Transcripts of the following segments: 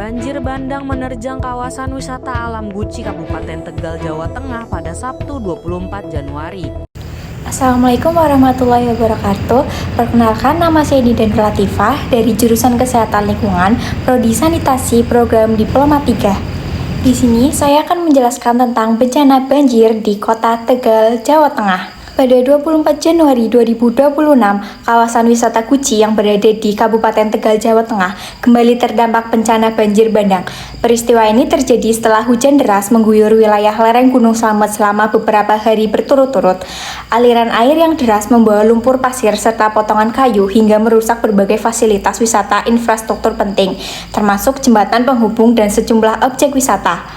Banjir bandang menerjang kawasan wisata alam Guci, Kabupaten Tegal, Jawa Tengah pada Sabtu 24 Januari. Assalamualaikum warahmatullahi wabarakatuh. Perkenalkan, nama saya Didan Latifah dari jurusan Kesehatan Lingkungan, Prodi Sanitasi, Program Diploma 3. Di sini saya akan menjelaskan tentang bencana banjir di Kota Tegal, Jawa Tengah. Pada 24 Januari 2026, kawasan wisata Guci yang berada di Kabupaten Tegal, Jawa Tengah kembali terdampak bencana banjir bandang. Peristiwa ini terjadi setelah hujan deras mengguyur wilayah lereng Gunung Slamet selama beberapa hari berturut-turut. Aliran air yang deras membawa lumpur pasir serta potongan kayu hingga merusak berbagai fasilitas wisata infrastruktur penting, termasuk jembatan penghubung dan sejumlah objek wisata.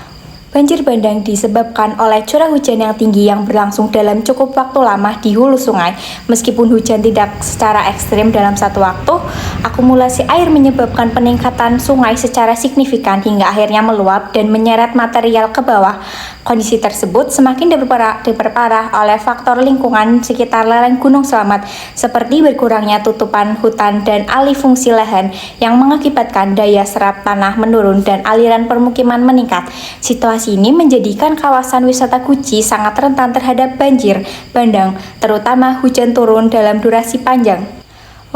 Banjir bandang disebabkan oleh curah hujan yang tinggi yang berlangsung dalam cukup waktu lama di hulu sungai. Meskipun hujan tidak secara ekstrim dalam satu waktu, akumulasi air menyebabkan peningkatan sungai secara signifikan hingga akhirnya meluap dan menyeret material ke bawah. Kondisi tersebut semakin diperparah oleh faktor lingkungan sekitar lereng Gunung Slamet, seperti berkurangnya tutupan hutan dan alih fungsi lahan yang mengakibatkan daya serap tanah menurun dan aliran permukiman meningkat. Situasi ini menjadikan kawasan wisata Guci sangat rentan terhadap banjir bandang, terutama hujan turun dalam durasi panjang.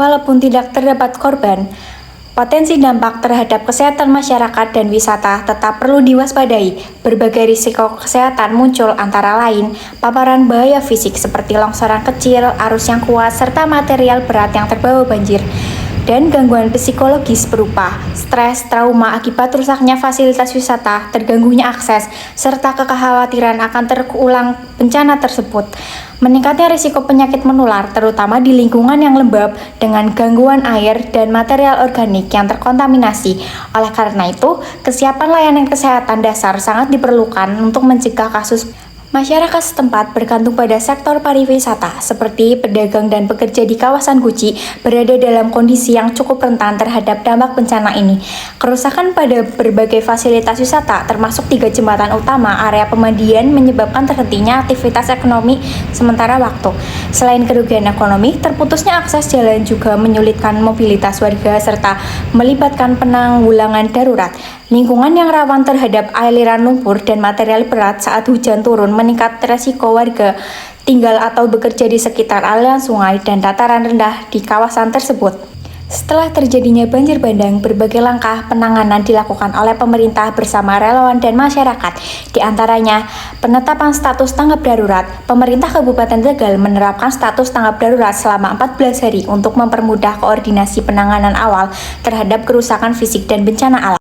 Walaupun tidak terdapat korban, potensi dampak terhadap kesehatan masyarakat dan wisata tetap perlu diwaspadai. Berbagai risiko kesehatan muncul, antara lain paparan bahaya fisik seperti longsoran kecil, arus yang kuat, serta material berat yang terbawa banjir, dan gangguan psikologis berupa stres, trauma akibat rusaknya fasilitas wisata, terganggunya akses, serta kekhawatiran akan terulang bencana tersebut. Meningkatnya risiko penyakit menular, terutama di lingkungan yang lembab dengan gangguan air dan material organik yang terkontaminasi. Oleh karena itu, kesiapan layanan kesehatan dasar sangat diperlukan untuk mencegah kasus. Masyarakat setempat bergantung pada sektor pariwisata, seperti pedagang dan pekerja di kawasan Guci berada dalam kondisi yang cukup rentan terhadap dampak bencana ini. Kerusakan pada berbagai fasilitas wisata, termasuk 3 jembatan utama, area pemandian, menyebabkan terhentinya aktivitas ekonomi sementara waktu. Selain kerugian ekonomi, terputusnya akses jalan juga menyulitkan mobilitas warga serta melibatkan penanggulangan darurat. Lingkungan yang rawan terhadap aliran lumpur dan material berat saat hujan turun meningkat resiko warga tinggal atau bekerja di sekitar aliran sungai dan dataran rendah di kawasan tersebut. Setelah terjadinya banjir bandang, berbagai langkah penanganan dilakukan oleh pemerintah bersama relawan dan masyarakat. Di antaranya, penetapan status tanggap darurat. Pemerintah Kabupaten Tegal menerapkan status tanggap darurat selama 14 hari untuk mempermudah koordinasi penanganan awal terhadap kerusakan fisik dan bencana alam.